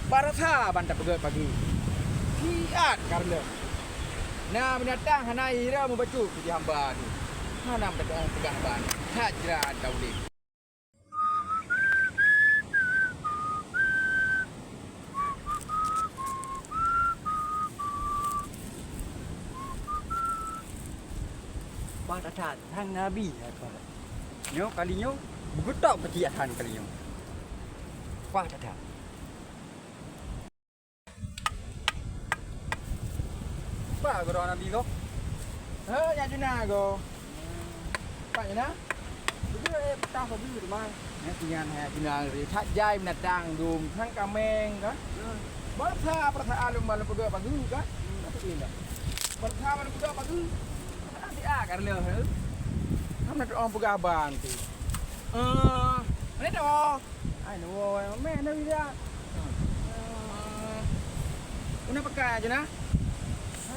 Baratha banta pegat pagi. Tiat karena. Nah binatang hana ira membacu di hamba ni. Hana mendapat orang pegang ban. Hajra dauli. Baratha thang Nabi apa? Nyo kalinya begutak pertiatan kalinya. Baratha. Apa gerak Nabi kau? Ya juna go. Pak juna. Begitu petah hobi tu mah. Ya tinggal ya juna ri thak jai binatang dum thang kameng kan. Baratha perasaan malam pegat pagi kan. Apa ini? Baratha malam pegat pagi. Dia karena kamu nak orang pegang ban tu. Mana tu? Ai nu, mana dia? Una pakai aja nah.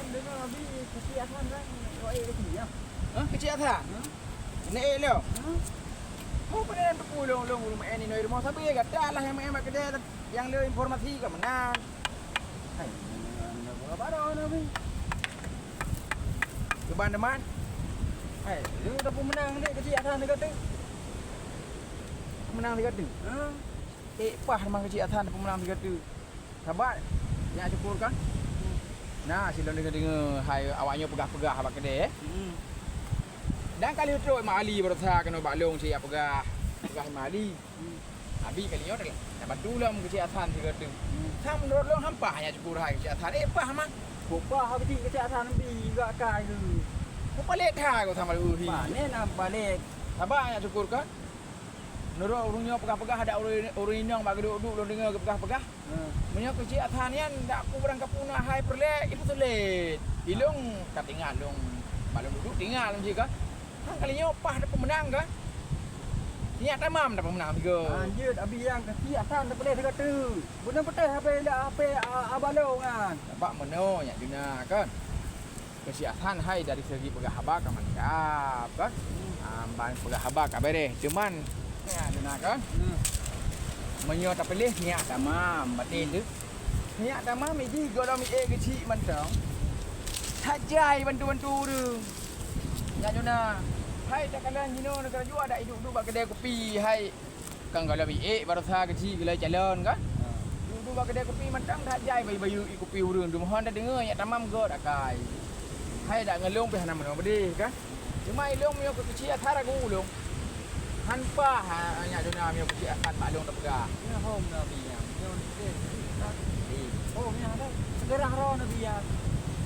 Dengar Nabi kesiatan kan. Kau kecil ya? Kecil tak? Ini lo. Kau pernah berpulung ini noi rumah sapi kata lah yang kedai yang le informasi ke mana? Hai, apa dah Nabi? Keban teman. Hai, lu dah pun menang dek kesiatan dekat tu. Menang dekat tu. Pah memang kesiatan pun menang dekat tu. Sabar. Yang cukur kan? Nah, sila dengar hai awaknya pegah-pegah abang kedai Dan kali tu mali Baratha kena baklong si pegah mali. Abi kali ni dah bantu lah kesiatan dekat tu. Sam long hampah hanya cukur hai kesiatan. Pah mah. Buka habis kesiatan Nabi juga kai tu. Kau balik dah kau sama lu. Mana nak balik? Sabar hanya cukur kan? Nurut urungnya pegah-pegah ada urung inang bagi duduk lo dengar pegah-pegah. Punya kesiatan ni ndak aku berangkap punah hai perlek itu sulit. Ilung kat tinggal long balong duduk tinggal je kan. Hang kalinya pah ada pemenang kan? Niat tamam dapat pemenang juga. Anjir abi yang kesiatan dah boleh dekat tu. Guna petih apa abalong kan. Dapat meno nya dina kan. Kesiatan hai dari segi pegah haba ka mantap kan. Ban pegah haba ka beres. Cuman ya dina kan. Menyo tak pilih niat tamam batin tu. Niat tamamiji golong kecil mantap. Sajai bantu-bantu tu. Ya Juna. Hai tak kalan jino negara jua ada hidup bak kedai kopi hai. Kang kalau Baratha kecil gila jalan kan. Duduk bak kedai kopi mantap sajai bayu kopi urang tu mohon dah dengar ya tamam god akai. Hai dak ngelung pe hana mana bedi kan. Cuma ilung mio kecil athara gulung. Hanpa hanya Juna mio kecil akan maklum tak pegah. Ya hom Nabi yang. Oh ni ada. Segera roh Nabi ya.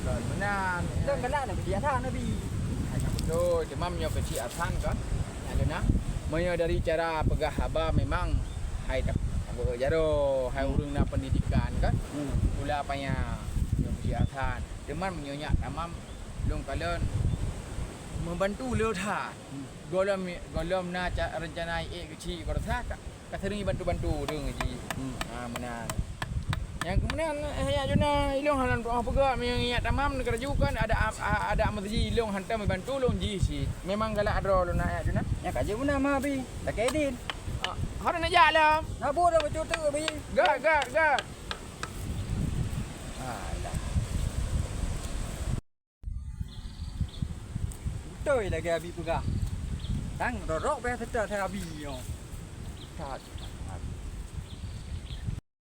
Benar. Dan galak nak kesiatan Nabi. Betul, cuma menyo kecil asan kan. Ya Juna. Menyo dari cara pegah haba memang hai tak apa jaro, hai urang na pendidikan kan. Pula apanya menyo kecil asan. Cuma menyonya tamam long kalen membantu leutha. Golom na rencana kecil Baratha ka sering bantu-bantu deung ji. Benar. Yang kemudian ya Juna ilung hanan doa pegak mengingat tamam negara juga kan ada amat ji ilung hantar membantu long ji si. Memang galak adro lo nak ya Juna. Ya kaje pun nama abi. Tak kedin. Hari nak jalan. Nabu dah betul tu abi. Gak. Alah. Betul lagi abi pegah. Tang rorok be setel saya abi yo. Tak